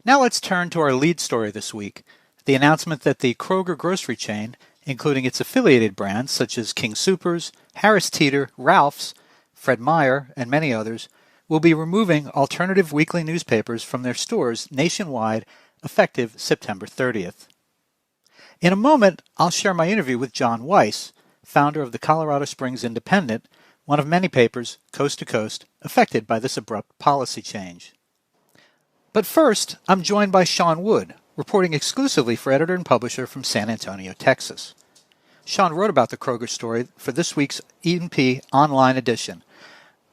Now let's turn to our lead story this week, the announcement that the Kroger grocery chain, including its affiliated brands such as King Soopers, Harris Teeter, Ralph's, Fred Meyer, and many others, will be removing alternative weekly newspapers from their stores nationwide effective September 30th. In a moment, I'll share my interview with John Weiss, founder of the Colorado Springs Independent, one of many papers, coast to coast, affected by this abrupt policy change. But first, I'm joined by Sean Wood, reporting exclusively for editor and publisher from San Antonio, Texas. Sean wrote about the Kroger story for this week's E&P online edition.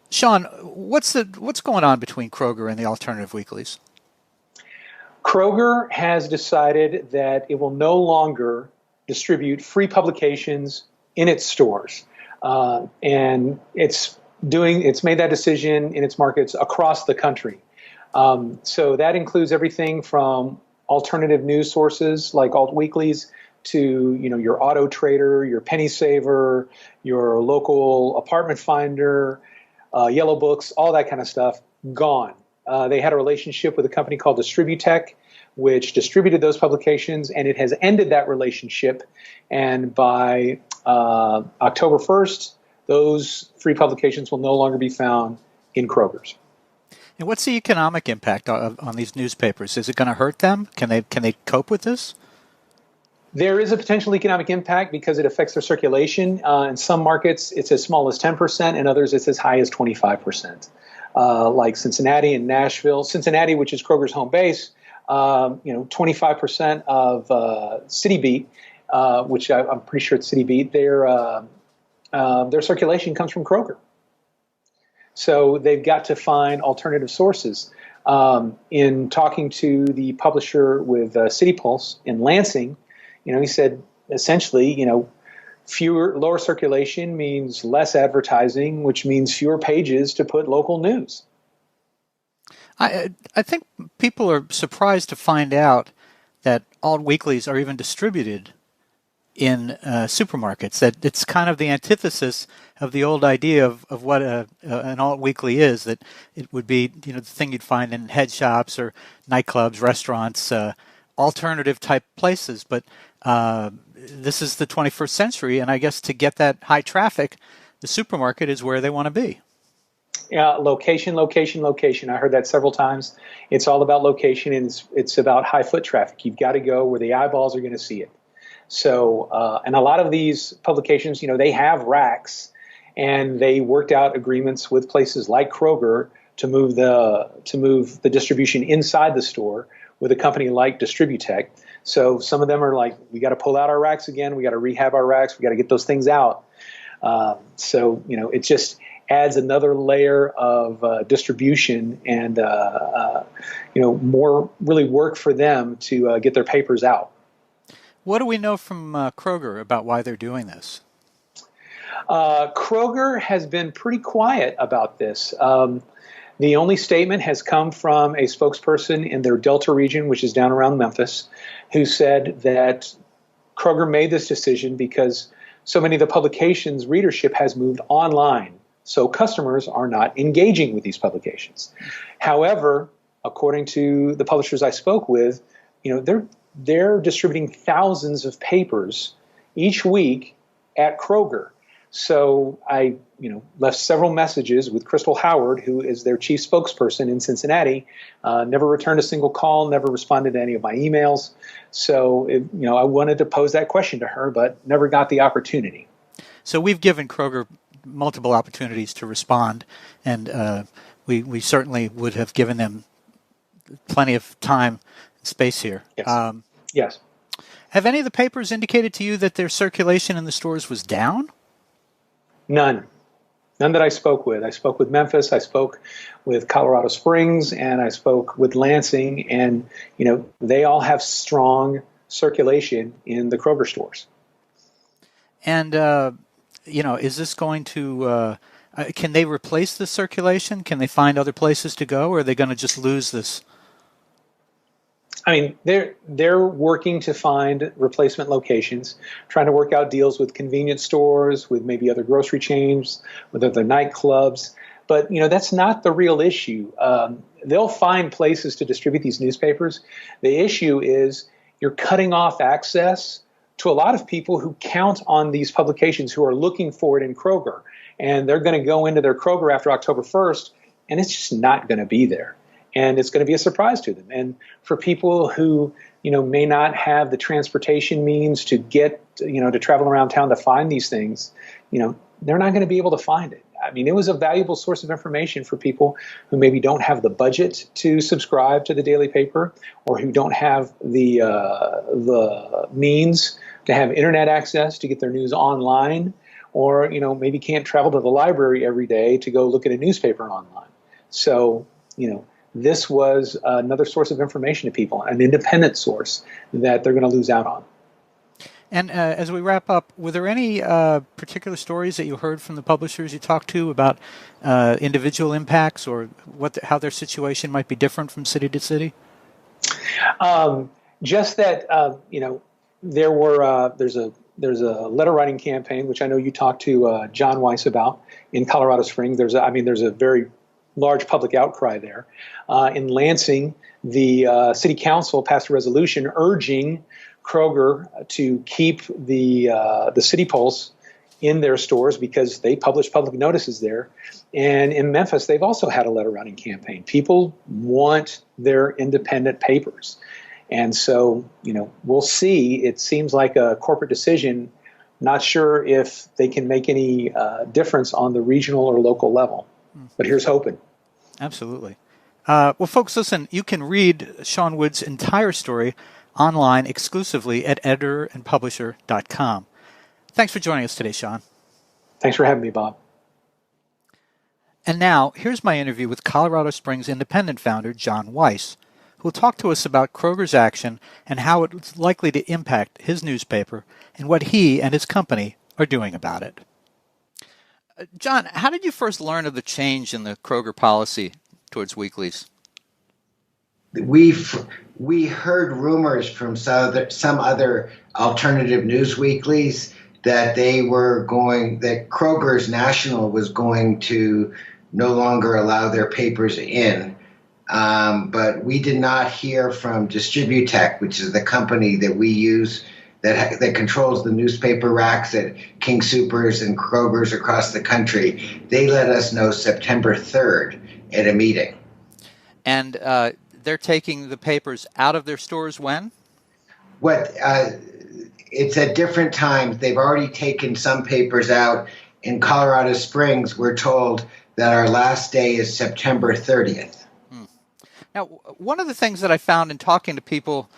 Sean, what's going on between Kroger and the alternative weeklies? Kroger has decided that it will no longer distribute free publications in its stores, and it's made that decision in its markets across the country. So that includes everything from alternative news sources like alt-weeklies to, your auto trader, your penny saver, your local apartment finder, yellow books, all that kind of stuff, gone. They had a relationship with a company called Distributech, which distributed those publications, and it has ended that relationship. And by October 1st, those free publications will no longer be found in Kroger's. And what's the economic impact on these newspapers? Is it going to hurt them? Can they cope with this? There is a potential economic impact because it affects their circulation. In some markets, it's as small as 10%. In others, it's as high as 25%. Like Cincinnati and Nashville. Cincinnati, which is Kroger's home base, 25% of City Beat, which I'm pretty sure it's City Beat, their circulation comes from Kroger. So they've got to find alternative sources. In talking to the publisher with City Pulse in Lansing, he said essentially, lower circulation means less advertising, which means fewer pages to put local news. I think people are surprised to find out that alt weeklies are even distributed in supermarkets. That it's kind of the antithesis of the old idea of what an alt weekly is. That it would be the thing you'd find in head shops or nightclubs, restaurants, alternative type places. But this is the 21st century, and I guess to get that high traffic, the supermarket is where they want to be. Yeah, location. I heard that several times. It's all about location, and it's about high foot traffic. You've got to go where the eyeballs are going to see it. So, and a lot of these publications, they have racks, and they worked out agreements with places like Kroger to move the distribution inside the store with a company like Distributech. So some of them are like, we got to pull out our racks again. We got to rehab our racks. We got to get those things out. So it just adds another layer of distribution and more really work for them to get their papers out. What do we know from Kroger about why they're doing this? Kroger has been pretty quiet about this. The only statement has come from a spokesperson in their Delta region, which is down around Memphis, who said that Kroger made this decision because so many of the publications' readership has moved online. So customers are not engaging with these publications. However, according to the publishers I spoke with, they're distributing thousands of papers each week at Kroger. So I, left several messages with Crystal Howard, who is their chief spokesperson in Cincinnati. Never returned a single call, never responded to any of my emails. So, I wanted to pose that question to her, but never got the opportunity. So we've given Kroger multiple opportunities to respond, and we certainly would have given them plenty of time and space here. Yes. Yes. Have any of the papers indicated to you that their circulation in the stores was down? None that I spoke with. I spoke with Memphis, I spoke with Colorado Springs, and I spoke with Lansing, and, they all have strong circulation in the Kroger stores. And, is this going to, can they replace the circulation? Can they find other places to go, or are they going to just lose this? I mean, they're working to find replacement locations, trying to work out deals with convenience stores, with maybe other grocery chains, with other nightclubs. But, that's not the real issue. They'll find places to distribute these newspapers. The issue is you're cutting off access to a lot of people who count on these publications, who are looking for it in Kroger. And they're going to go into their Kroger after October 1st, and it's just not going to be there. And it's going to be a surprise to them. And for people who, may not have the transportation means to get, to travel around town to find these things, they're not going to be able to find it. I mean, it was a valuable source of information for people who maybe don't have the budget to subscribe to the daily paper, or who don't have the means to have internet access to get their news online, or, maybe can't travel to the library every day to go look at a newspaper online. So, this was another source of information to people, an independent source that they're going to lose out on. And as we wrap up, were there any particular stories that you heard from the publishers you talked to about individual impacts, or how their situation might be different from city to city? Just that there's a letter writing campaign, which I know you talked to John Weiss about in Colorado Springs. There's a very large public outcry there. In Lansing, the city council passed a resolution urging Kroger to keep the City Pulse in their stores because they publish public notices there. And in Memphis, they've also had a letter writing campaign. People want their independent papers. And so, we'll see. It seems like a corporate decision. Not sure if they can make any difference on the regional or local level. But here's hoping. Absolutely. Well, folks, listen, you can read Sean Wood's entire story online exclusively at editorandpublisher.com. Thanks for joining us today, Sean. Thanks for having me, Bob. And now, here's my interview with Colorado Springs Independent founder John Weiss, who will talk to us about Kroger's action and how it's likely to impact his newspaper and what he and his company are doing about it. John, how did you first learn of the change in the Kroger policy towards weeklies? We heard rumors from some other alternative news weeklies that that Kroger's National was going to no longer allow their papers in. But we did not hear from Distributech, which is the company that we use that controls the newspaper racks at King Soopers and Kroger's across the country. They let us know September 3rd at a meeting. And they're taking the papers out of their stores when? It's at different times. They've already taken some papers out. In Colorado Springs, we're told that our last day is September 30th. Now, one of the things that I found in talking to people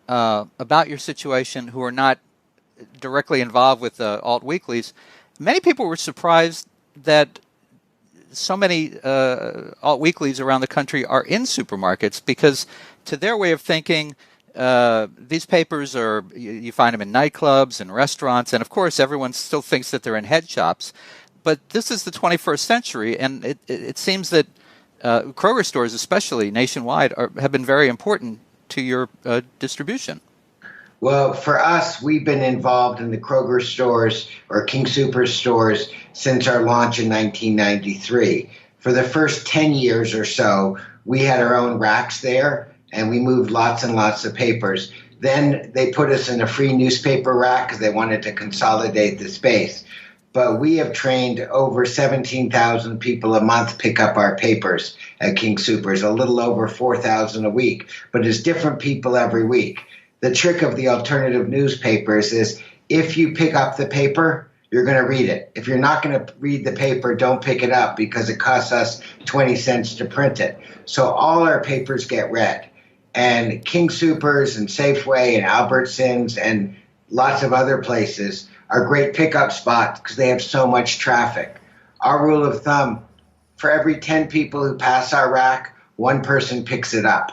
about your situation who are not directly involved with alt-weeklies, many people were surprised that so many alt-weeklies around the country are in supermarkets, because to their way of thinking, these papers you find them in nightclubs and restaurants, and of course everyone still thinks that they're in head shops. But this is the 21st century, and it seems that Kroger stores, especially nationwide, have been very important to your distribution. Well, for us, we've been involved in the Kroger stores or King Soopers stores since our launch in 1993. For the first 10 years or so, we had our own racks there, and we moved lots and lots of papers. Then they put us in a free newspaper rack because they wanted to consolidate the space. But we have trained over 17,000 people a month pick up our papers at King Soopers, a little over 4,000 a week. But it's different people every week. The trick of the alternative newspapers is if you pick up the paper, you're going to read it. If you're not going to read the paper, don't pick it up because it costs us 20 cents to print it. So all our papers get read. And King Soopers and Safeway and Albertsons and lots of other places are great pickup spots because they have so much traffic. Our rule of thumb, for every 10 people who pass our rack, one person picks it up.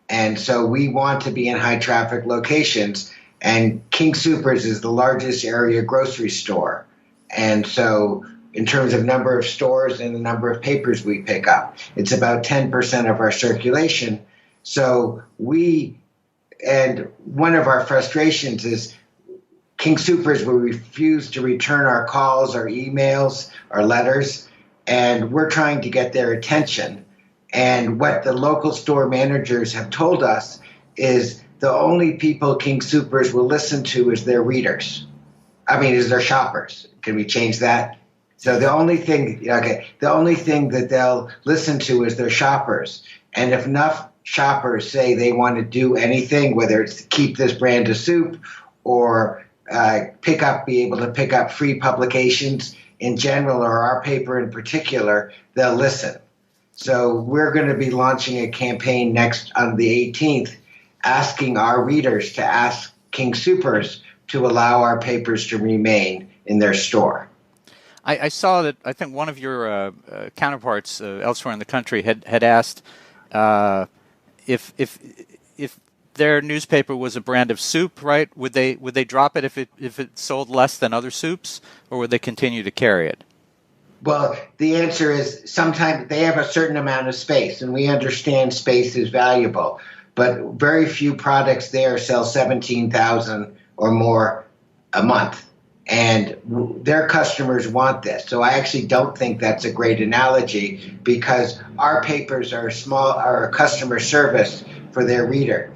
And so we want to be in high traffic locations. And King Soopers is the largest area grocery store. And so in terms of number of stores and the number of papers we pick up, it's about 10% of our circulation. So and one of our frustrations is King Soopers will refuse to return our calls, our emails, our letters. and we're trying to get their attention. And what the local store managers have told us is the only people King Soopers will listen to is their readers. Is their shoppers. Can we change that? So the only thing that they'll listen to is their shoppers. And if enough shoppers say they want to do anything, whether it's to keep this brand of soup or be able to pick up free publications in general or our paper in particular, they'll listen. So we're going to be launching a campaign next on the 18th, asking our readers to ask King Soopers to allow our papers to remain in their store. I saw that I think one of your counterparts elsewhere in the country had asked if their newspaper was a brand of soup, right? Would they drop it if it sold less than other soups, or would they continue to carry it? Well, the answer is sometimes they have a certain amount of space, and we understand space is valuable, but very few products there sell 17,000 or more a month. And their customers want this. So I actually don't think that's a great analogy, because our papers are a customer service for their reader.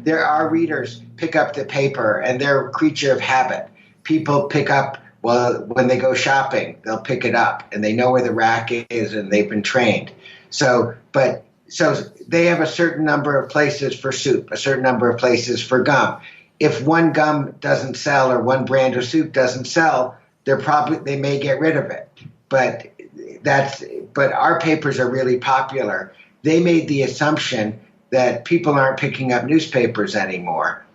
Our readers pick up the paper, and they're a creature of habit. People pick up, when they go shopping, they'll pick it up, and they know where the rack is, and they've been trained. So they have a certain number of places for soup, a certain number of places for gum. If one gum doesn't sell or one brand of soup doesn't sell, they may get rid of it. But our papers are really popular. They made the assumption that people aren't picking up newspapers anymore.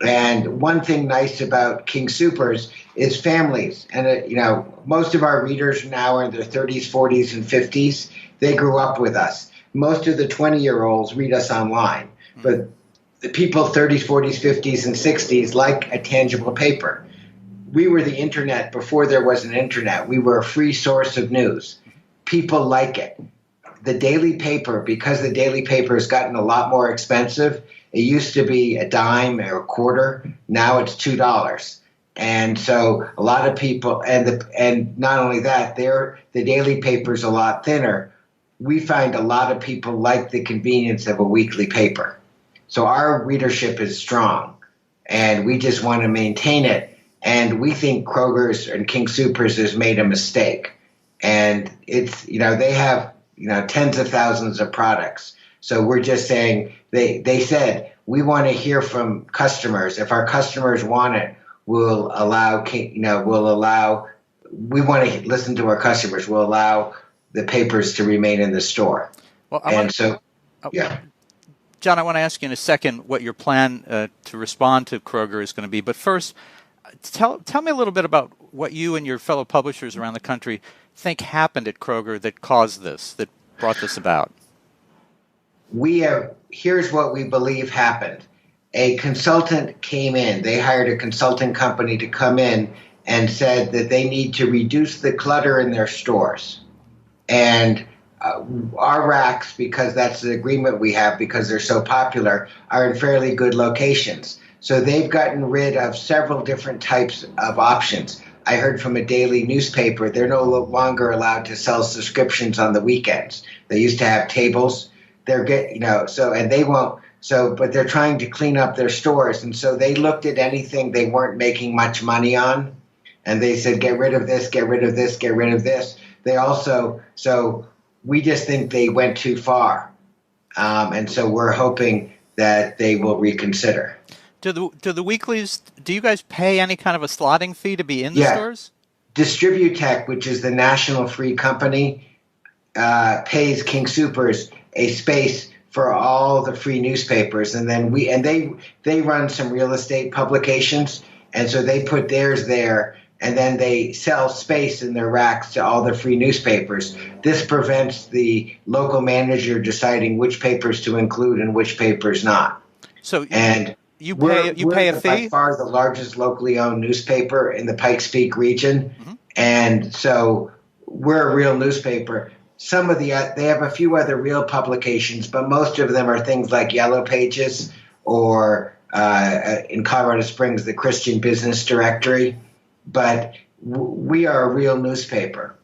And one thing nice about King Soopers is families. And most of our readers now are in their 30s, 40s, and 50s. They grew up with us. Most of the 20-year-olds read us online, but the people 30s, 40s, 50s, and 60s like a tangible paper. We were the internet before there was an internet. We were a free source of news. People like it. The daily paper, because the daily paper has gotten a lot more expensive, it used to be a dime or a quarter. Now it's $2. And so a lot of people, and not only that, the daily paper's a lot thinner. We find a lot of people like the convenience of a weekly paper. So our readership is strong, and we just want to maintain it. And we think Kroger's and King Soopers has made a mistake. And it's, they have, tens of thousands of products. So we're just saying, they said, we want to hear from customers. If our customers want it, we want to listen to our customers. We'll allow the papers to remain in the store. Well, yeah. John, I want to ask you in a second what your plan to respond to Kroger is going to be. But first, tell me a little bit about what you and your fellow publishers around the country think happened at Kroger that caused this, that brought this about. Here's what we believe happened. A consultant came in. They hired a consulting company to come in and said that they need to reduce the clutter in their stores. And our racks, because that's the agreement we have, because they're so popular, are in fairly good locations. So they've gotten rid of several different types of options. I heard from a daily newspaper, they're no longer allowed to sell subscriptions on the weekends. They used to have tables. But they're trying to clean up their stores. And so they looked at anything they weren't making much money on, and they said, get rid of this, get rid of this, get rid of this. We just think they went too far. And so we're hoping that they will reconsider. Do the weeklies, do you guys pay any kind of a slotting fee to be in the stores? Distributech, which is the national free company, pays King Soopers a space for all the free newspapers. And then they run some real estate publications. And so they put theirs there, and then they sell space in their racks to all the free newspapers. This prevents the local manager deciding which papers to include and which papers not. So you pay a fee? By far the largest locally owned newspaper in the Pikes Peak region. Mm-hmm. And so we're a real newspaper. They have a few other real publications, but most of them are things like Yellow Pages or in Colorado Springs, the Christian Business Directory. But we are a real newspaper.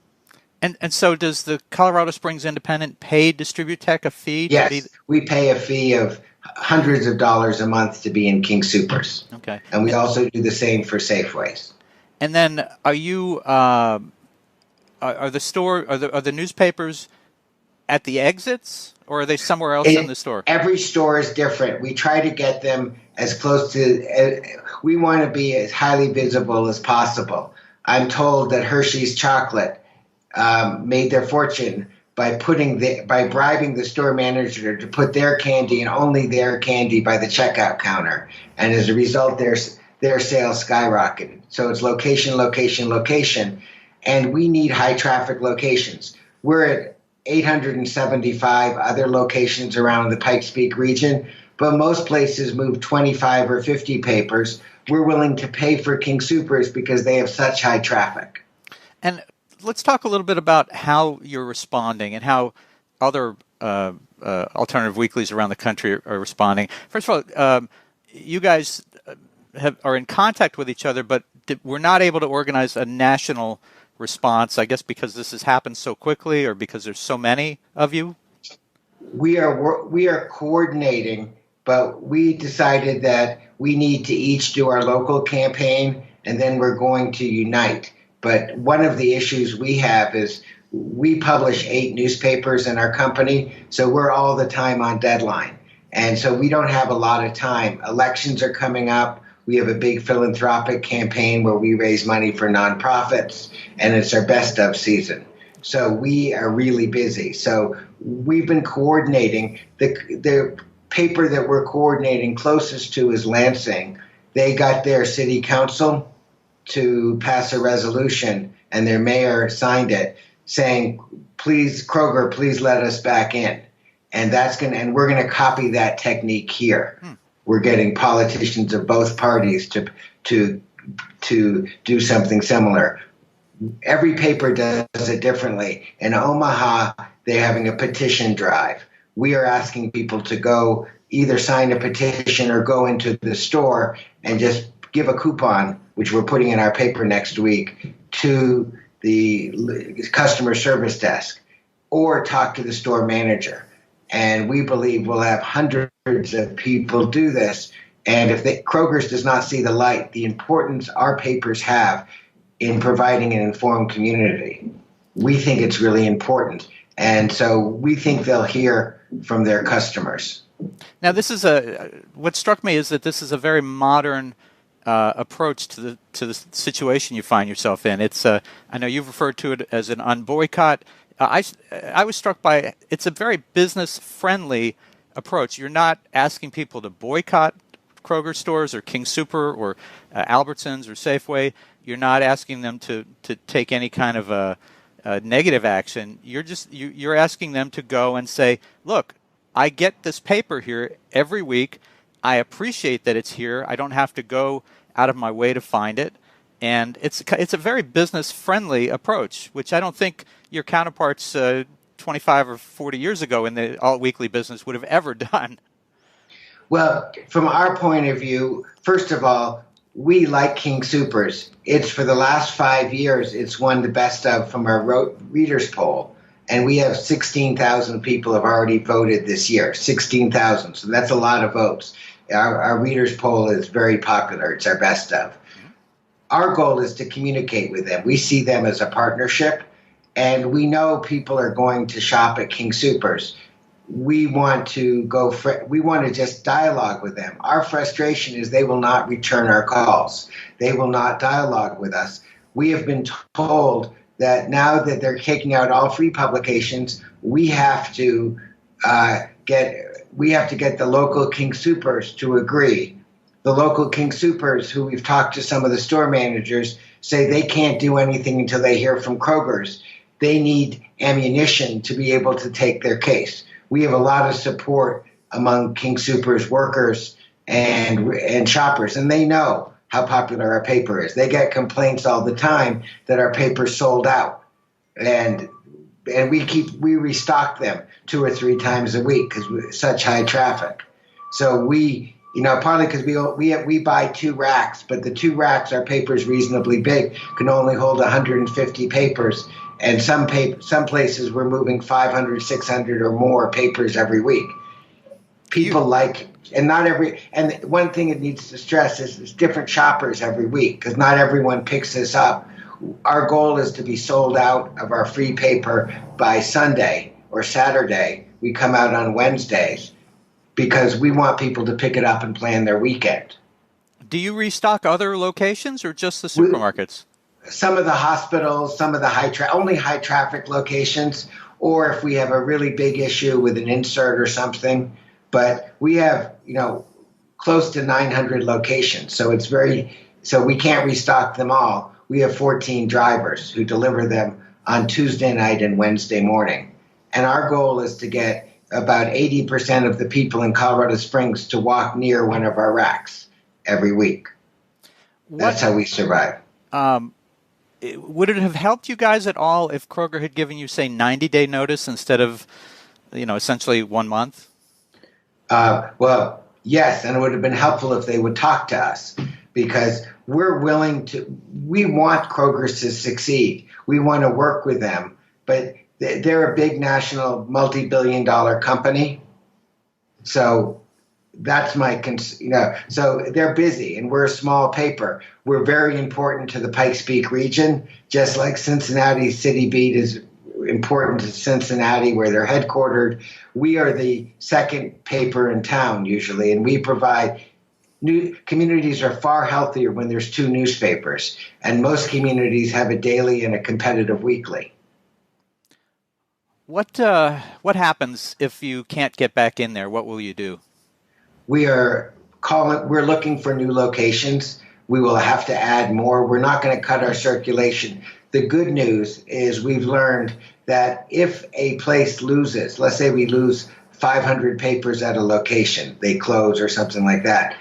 And so does the Colorado Springs Independent pay Distributech a fee to be? Yes, we pay a fee of hundreds of dollars a month to be in King Soopers. Okay. And we also do the same for Safeways. And then are you are the newspapers at the exits, or are they somewhere else in the store? Every store is different. We try to get them as close to, we want to be as highly visible as possible. I'm told that Hershey's Chocolate made their fortune by bribing the store manager to put their candy and only their candy by the checkout counter. And as a result, their sales skyrocketed. So it's location, location, location. And we need high traffic locations. We're at 875 other locations around the Pikes Peak region, but most places move 25 or 50 papers. We're willing to pay for King Soopers because they have such high traffic. And let's talk a little bit about how you're responding and how other alternative weeklies around the country are responding. First of all, you guys are in contact with each other, but we're not able to organize a national response, I guess because this has happened so quickly or because there's so many of you? We are coordinating, but we decided that we need to each do our local campaign, and then we're going to unite. But one of the issues we have is we publish 8 newspapers in our company, so we're all the time on deadline. And so we don't have a lot of time. Elections are coming up. We have a big philanthropic campaign where we raise money for nonprofits, and it's our best of season. So we are really busy. So we've been coordinating. The paper that we're coordinating closest to is Lansing. They got their city council to pass a resolution, and their mayor signed it saying, please, Kroger, please let us back in. And we're going to copy that technique here. We're getting politicians of both parties to do something similar. Every paper does it differently. In Omaha, they're having a petition drive. We are asking people to go either sign a petition or go into the store and just give a coupon, which we're putting in our paper next week, to the customer service desk or talk to the store manager. And we believe we'll have hundreds of people do this. And if Kroger's does not see the light, the importance our papers have in providing an informed community, we think it's really important. And so we think they'll hear from their customers. Now, what struck me is that this is a very modern approach to the situation you find yourself in. It's I know you've referred to it as an unboycott. I was struck by it's a very business-friendly approach. You're not asking people to boycott Kroger stores or King Super or Albertsons or Safeway. You're not asking them to take any kind of a negative action. You're asking them to go and say, look, I get this paper here every week. I appreciate that it's here. I don't have to go out of my way to find it. And it's a very business-friendly approach, which I don't think your counterparts 25 or 40 years ago in the alt-weekly business would have ever done. Well, from our point of view, first of all, we like King Soopers. It's for the last 5 years, it's won the best of from our readers poll. And we have 16,000 people have already voted this year, 16,000. So that's a lot of votes. Our readers poll is very popular. It's our best of. Our goal is to communicate with them. We see them as a partnership, and we know people are going to shop at King Soopers. We want to just dialogue with them. Our frustration is they will not return our calls. They will not dialogue with us. We have been told that now that they're taking out all free publications, we have to get the local King Soopers to agree. The local King Soopers, who we've talked to some of the store managers, say they can't do anything until they hear from Kroger's. They need ammunition to be able to take their case. We have a lot of support among King Soopers workers and shoppers, and they know how popular our paper is. They get complaints all the time that our paper's sold out, and we restock them 2 or 3 times a week because such high traffic. So Partly because we buy 2 racks, but the 2 racks, our paper is reasonably big, can only hold 150 papers, and some places we're moving 500, 600 or more papers every week. And one thing it needs to stress is it's different shoppers every week because not everyone picks this up. Our goal is to be sold out of our free paper by Sunday or Saturday. We come out on Wednesdays because we want people to pick it up and plan their weekend. Do you restock other locations or just the supermarkets? Some of the hospitals, some of the only high traffic locations, or if we have a really big issue with an insert or something. But we have, close to 900 locations, so we can't restock them all. We have 14 drivers who deliver them on Tuesday night and Wednesday morning. And our goal is to get about 80% of the people in Colorado Springs to walk near one of our racks every week. That's how we survive. Would it have helped you guys at all if Kroger had given you, say, 90-day notice instead of, essentially 1 month? Well, yes, and it would have been helpful if they would talk to us because we want Kroger to succeed. We want to work with them, but they're a big national multi-billion-dollar company. So that's so they're busy and we're a small paper. We're very important to the Pikes Peak region, just like Cincinnati City Beat is important to Cincinnati where they're headquartered. We are the second paper in town usually, and we provide communities are far healthier when there's 2 newspapers, and most communities have a daily and a competitive weekly. What happens if you can't get back in there? What will you do? We're looking for new locations. We will have to add more. We're not going to cut our circulation. The good news is we've learned that if a place loses, let's say we lose 500 papers at a location, they close or something like that,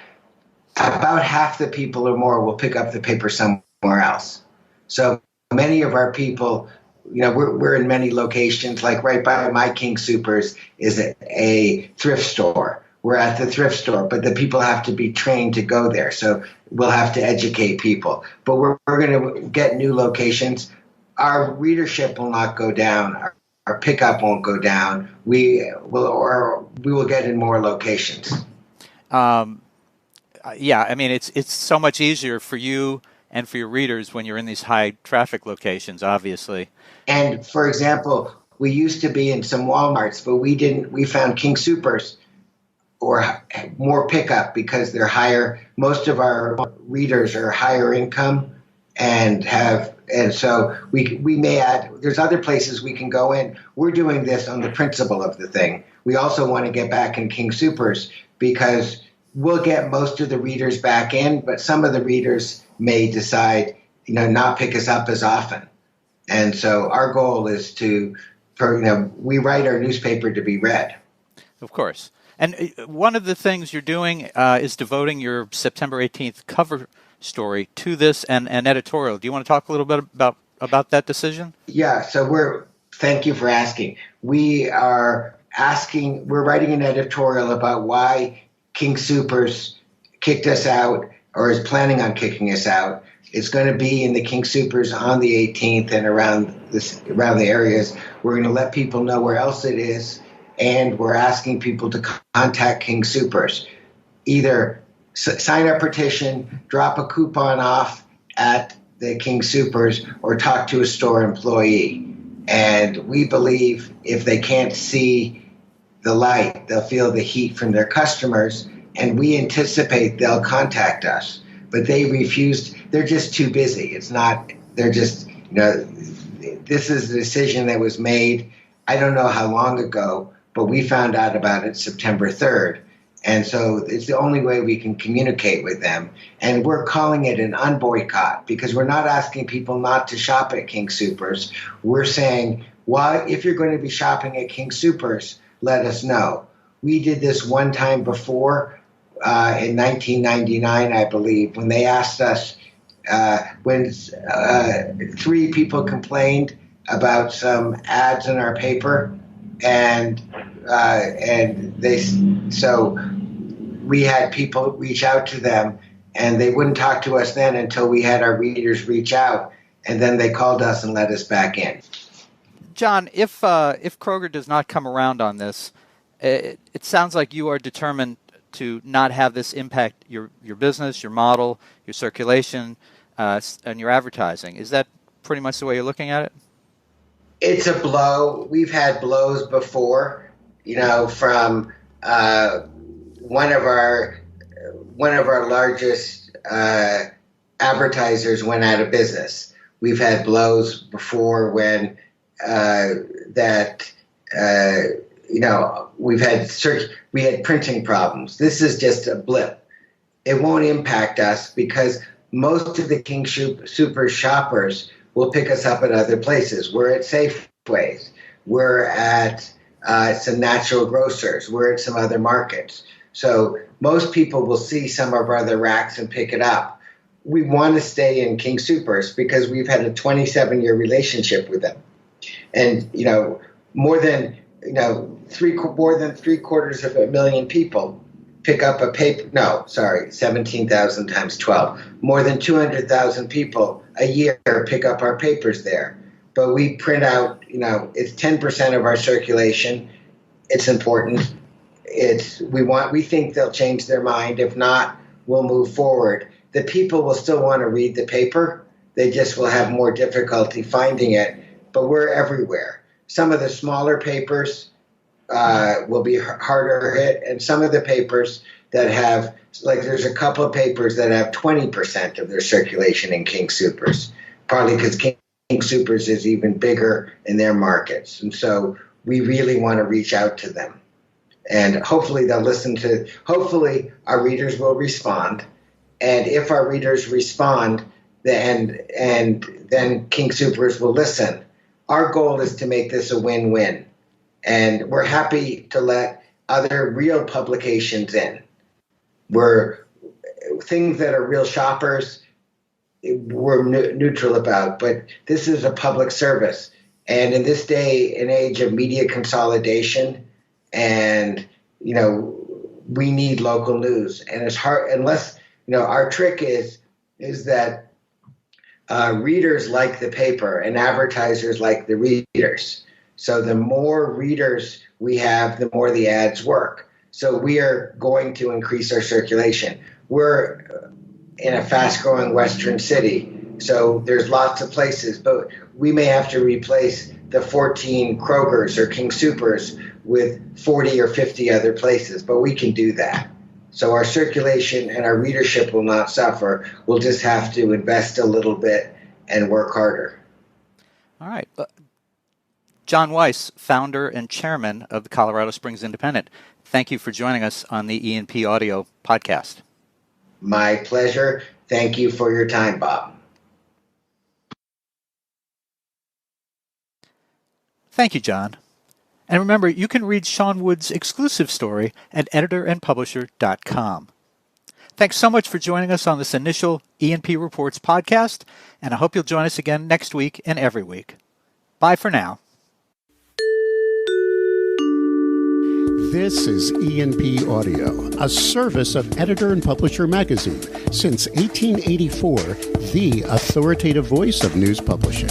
about half the people or more will pick up the paper somewhere else. So many of our people, we're in many locations, like right by my King Supers is a thrift store. We're at the thrift store, but the people have to be trained to go there. So we'll have to educate people. But we're going to get new locations. Our readership will not go down. Our pickup won't go down. We will get in more locations. It's so much easier for you and for your readers when you're in these high traffic locations, obviously. And for example, we used to be in some Walmarts, but we found King Supers or more pickup because they're higher. Most of our readers are higher income and so we may add, there's other places we can go in. We're doing this on the principle of the thing. We also want to get back in King Supers because we'll get most of the readers back in, but some of the readers may decide, not pick us up as often. And so our goal is we write our newspaper to be read. Of course. And one of the things you're doing is devoting your September 18th cover story to this and editorial. Do you want to talk a little bit about that decision? Yeah, so thank you for asking. We're writing an editorial about why King Supers kicked us out or is planning on kicking us out. It's going to be in the King Supers on the 18th and around the areas. We're going to let people know where else it is. And we're asking people to contact King Supers. Either sign our petition, drop a coupon off at the King Supers, or talk to a store employee. And we believe if they can't see the light, they'll feel the heat from their customers. And we anticipate they'll contact us. But they refused. They're just too busy. This is a decision that was made, I don't know how long ago, but we found out about it September 3rd. And so it's the only way we can communicate with them. And we're calling it an unboycott because we're not asking people not to shop at King Supers. We're saying, if you're going to be shopping at King Supers, let us know. We did this one time before in 1999, I believe, when they asked us, when 3 people complained about some ads in our paper. And we had people reach out to them, and they wouldn't talk to us then until we had our readers reach out, and then they called us and let us back in. John, if Kroger does not come around on this, it sounds like you are determined to not have this impact your business, your model, your circulation, and your advertising. Is that pretty much the way you're looking at it? It's a blow. We've had blows before, from one of our largest advertisers went out of business. We've had blows before when we had printing problems. This is just a blip. It won't impact us because most of the King Super shoppers will pick us up at other places. We're at Safeways. We're at some natural grocers. We're at some other markets. So most people will see some of our other racks and pick it up. We want to stay in King Supers because we've had a 27-year relationship with them. And, more than 750,000 people pick up a paper. 17,000 times 12. More than 200,000 people a year pick up our papers there. But we print out, it's 10% of our circulation. It's important. We think they'll change their mind. If not, we'll move forward. The people will still want to read the paper. They just will have more difficulty finding it. But we're everywhere. Some of the smaller papers will be harder hit, and some of the papers that have, there's a couple of papers that have 20% of their circulation in King Supers, probably because King Supers is even bigger in their markets. And so we really want to reach out to them. And hopefully they'll hopefully our readers will respond. And if our readers respond, then King Supers will listen. Our goal is to make this a win-win. And we're happy to let other real publications in. Things that are real shoppers, we're neutral about. But this is a public service. And in this day and age of media consolidation, and, we need local news. And it's hard, unless, our trick is that readers like the paper and advertisers like the readers. So the more readers we have, the more the ads work. So we are going to increase our circulation. We're in a fast-growing Western city, so there's lots of places, but we may have to replace the 14 Krogers or King Supers with 40 or 50 other places, but we can do that. So our circulation and our readership will not suffer. We'll just have to invest a little bit and work harder. All right. John Weiss, founder and chairman of the Colorado Springs Independent, thank you for joining us on the E&P Audio podcast. My pleasure. Thank you for your time, Bob. Thank you, John. And remember, you can read Sean Wood's exclusive story at editorandpublisher.com. Thanks so much for joining us on this initial E&P Reports podcast, and I hope you'll join us again next week and every week. Bye for now. This is E&P Audio, a service of Editor and Publisher Magazine. Since 1884, the authoritative voice of news publishing.